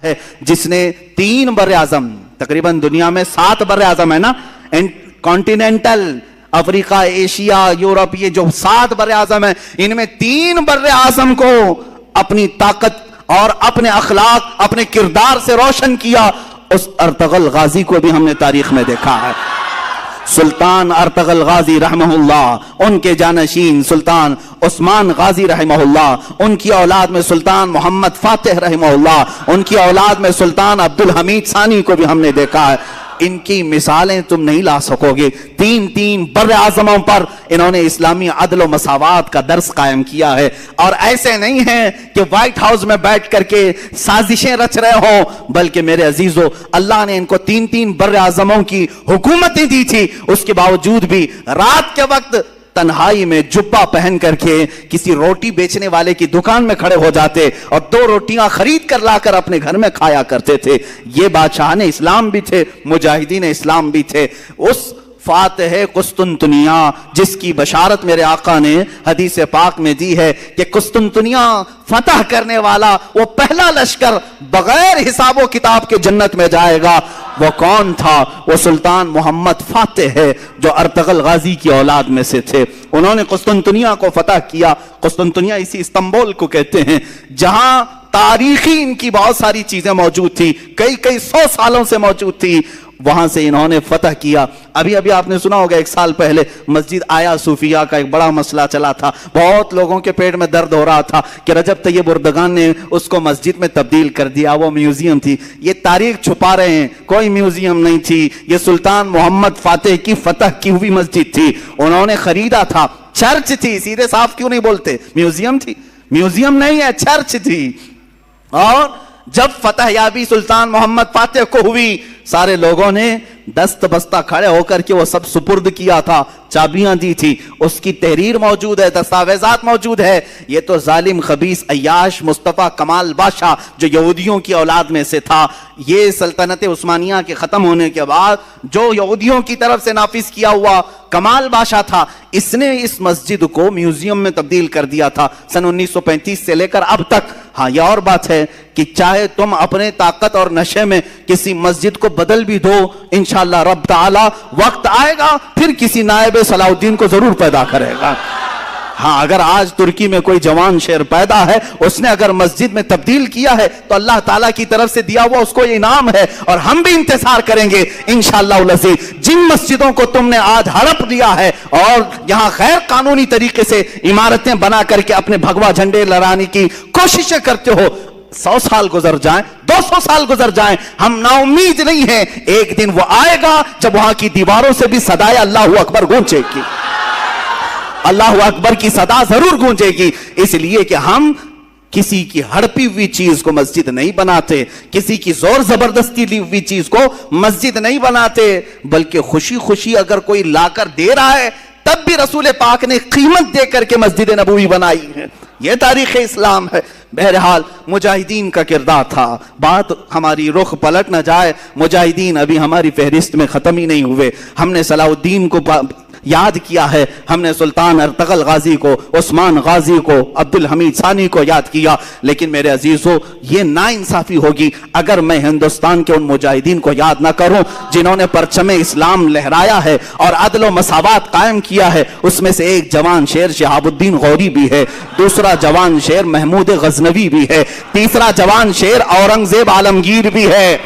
ہے جس نے 3 بر اعظم، تقریباً دنیا میں 7 بر اعظم ہے نا، کانٹیننٹل، افریقہ، ایشیا، یورپ، یہ جو 7 بر اعظم ہیں، ان میں 3 بر اعظم کو اپنی طاقت اور اپنے اخلاق، اپنے کردار سے روشن کیا۔ اس ارطغرل غازی کو بھی ہم نے تاریخ میں دیکھا ہے، سلطان ارطغرل غازی رحمہ اللہ، ان کے جانشین سلطان عثمان غازی رحمہ اللہ، ان کی اولاد میں سلطان محمد فاتح رحمہ اللہ، ان کی اولاد میں سلطان عبدالحمید ثانی کو بھی ہم نے دیکھا ہے۔ ان کی مثالیں تم نہیں لا سکو گے۔ 3 بر اعظموں پر انہوں نے اسلامی عدل و مساوات کا درس قائم کیا ہے، اور ایسے نہیں ہیں کہ وائٹ ہاؤس میں بیٹھ کر کے سازشیں رچ رہے ہوں، بلکہ میرے عزیزو، اللہ نے ان کو 3 بر اعظموں کی حکومتیں دی تھی، اس کے باوجود بھی رات کے وقت تنہائی میں جبہ پہن کر کے کسی روٹی بیچنے والے کی دکان میں کھڑے ہو جاتے اور 2 روٹیاں خرید کر لا کر اپنے گھر میں کھایا کرتے تھے۔ یہ بادشاہان اسلام بھی تھے، مجاہدین اسلام بھی تھے۔ اس فاتح قسطنطنیہ جس کی بشارت میرے آقا نے حدیث پاک میں دی ہے کہ قسطنطنیہ فتح کرنے والا وہ پہلا لشکر بغیر حساب و کتاب کے جنت میں جائے گا، وہ کون تھا؟ وہ سلطان محمد فاتح ہے جو ارطغرل غازی کی اولاد میں سے تھے۔ انہوں نے قسطنطنیہ کو فتح کیا۔ قسطنطنیہ اسی استنبول کو کہتے ہیں جہاں تاریخی ان کی بہت ساری چیزیں موجود تھی، کئی 100 سالوں سے موجود تھی، وہاں سے انہوں نے فتح کیا۔ ابھی آپ نے سنا ہوگا 1 سال پہلے مسجد آیا صوفیہ کا ایک بڑا مسئلہ چلا تھا، بہت لوگوں کے پیٹ میں درد ہو رہا تھا کہ رجب طیب اردگان نے اس کو مسجد میں تبدیل کر دیا، وہ میوزیم تھی۔ یہ تاریخ چھپا رہے ہیں، کوئی میوزیم نہیں تھی، یہ سلطان محمد فاتح کی فتح کی ہوئی مسجد تھی، انہوں نے خریدا تھا، چرچ تھی، سیدھے صاف کیوں نہیں بولتے؟ میوزیم تھی؟ میوزیم نہیں ہے، چرچ تھی۔ اور جب فتح یابی سلطان محمد فاتح کو ہوئی، سارے لوگوں نے دست بستہ کھڑے ہو کر کے وہ سب سپرد کیا تھا، چابیاں دی تھی، اس کی تحریر موجود ہے، دستاویزات موجود ہے۔ یہ تو ظالم خبیث عیاش مصطفیٰ کمال بادشاہ جو یہودیوں کی اولاد میں سے تھا، یہ سلطنت عثمانیہ کے ختم ہونے کے بعد جو یہودیوں کی طرف سے نافذ کیا ہوا کمال بادشاہ تھا، اس نے اس مسجد کو میوزیم میں تبدیل کر دیا تھا سن 1935 سے لے کر اب تک۔ ہاں یہ اور بات ہے کہ چاہے تم اپنے طاقت اور نشے میں کسی مسجد کو بدل بھی دو، انشاءاللہ رب تعالی وقت آئے گا پھر کسی نائب صلاح الدین کو ضرور پیدا کرے گا۔ ہاں اگر آج ترکی میں کوئی جوان شیر پیدا ہے، اس نے اگر مسجد میں تبدیل کیا ہے تو اللہ تعالیٰ کی طرف سے دیا ہوا اس کو یہ انعام ہے، اور ہم بھی انتظار کریں گے انشاءاللہ العزیز۔ جن مسجدوں کو تم نے آج ہڑپ دیا ہے اور یہاں غیر قانونی طریقے سے عمارتیں بنا کر کے اپنے بھگوا جھنڈے لہرانے کی کوششیں کرتے ہو، 100 سال گزر جائیں، 200 سال گزر جائیں، ہم نا امید نہیں ہیں، ایک دن وہ آئے گا جب وہاں کی دیواروں سے بھی صدائے اللہ اکبر گونجے گی، اللہ اکبر کی صدا ضرور گونجے گی۔ اس لیے کہ ہم کسی کی ہڑپی ہوئی چیز کو مسجد نہیں بناتے، کسی کی زور زبردستی لی ہوئی چیز کو مسجد نہیں بناتے، بلکہ خوشی خوشی اگر کوئی لا کر دے رہا ہے تب بھی رسول پاک نے قیمت دے کر کے مسجد نبوی بنائی ہے۔ یہ تاریخ اسلام ہے۔ بہرحال مجاہدین کا کردار تھا، بات ہماری رخ پلٹ نہ جائے، مجاہدین ابھی ہماری فہرست میں ختم ہی نہیں ہوئے۔ ہم نے صلاح الدین کو یاد کیا ہے، ہم نے سلطان ارطغرل غازی کو، عثمان غازی کو، عبدالحمید ثانی کو یاد کیا، لیکن میرے عزیزو یہ ناانصافی ہوگی اگر میں ہندوستان کے ان مجاہدین کو یاد نہ کروں جنہوں نے پرچم اسلام لہرایا ہے اور عدل و مساوات قائم کیا ہے۔ اس میں سے ایک جوان شیر شہاب الدین غوری بھی ہے، دوسرا جوان شیر محمود غزنوی بھی ہے، تیسرا جوان شیر اورنگزیب عالمگیر بھی ہے۔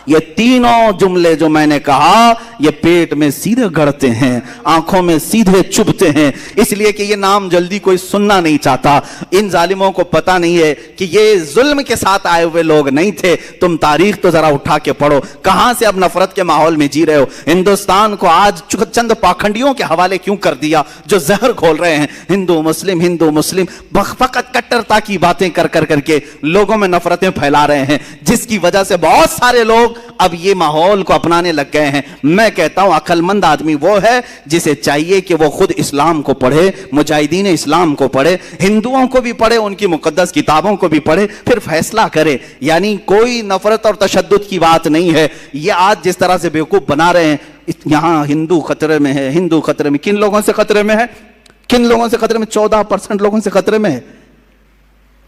یہ تینوں جملے جو میں نے کہا یہ پیٹ میں سیدھے گڑتے ہیں، آنکھوں میں سیدھے چبھتے ہیں، اس لیے کہ یہ نام جلدی کوئی سننا نہیں چاہتا۔ ان ظالموں کو پتہ نہیں ہے کہ یہ ظلم کے ساتھ آئے ہوئے لوگ نہیں تھے۔ تم تاریخ تو ذرا اٹھا کے پڑھو، کہاں سے اب نفرت کے ماحول میں جی رہے ہو۔ ہندوستان کو آج چند پاکھنڈیوں کے حوالے کیوں کر دیا جو زہر گھول رہے ہیں، ہندو مسلم فقط کٹرتا کی باتیں کر کے لوگوں میں نفرتیں پھیلا رہے ہیں، جس کی وجہ سے بہت سارے لوگ اب یہ ماحول کو اپنانے لگ گئے ہیں۔ میں کہتا ہوں عقل مند آدمی وہ ہے جسے چاہیے کہ وہ خود اسلام کو پڑھے، مجاہدین اسلام کو پڑھے، ہندوؤں کو بھی پڑھے، ان کی مقدس کتابوں کو بھی پڑھے، پھر فیصلہ کرے۔ یعنی کوئی نفرت اور تشدد کی بات نہیں ہے۔ یہ آج جس طرح سے بیوقوف بنا رہے ہیں، یہاں ہندو خطرے میں ہے، ہندو خطرے میں، کن لوگوں سے خطرے میں ہے؟ کن لوگوں سے خطرے میں؟ 14% لوگوں سے خطرے میں ہے۔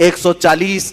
140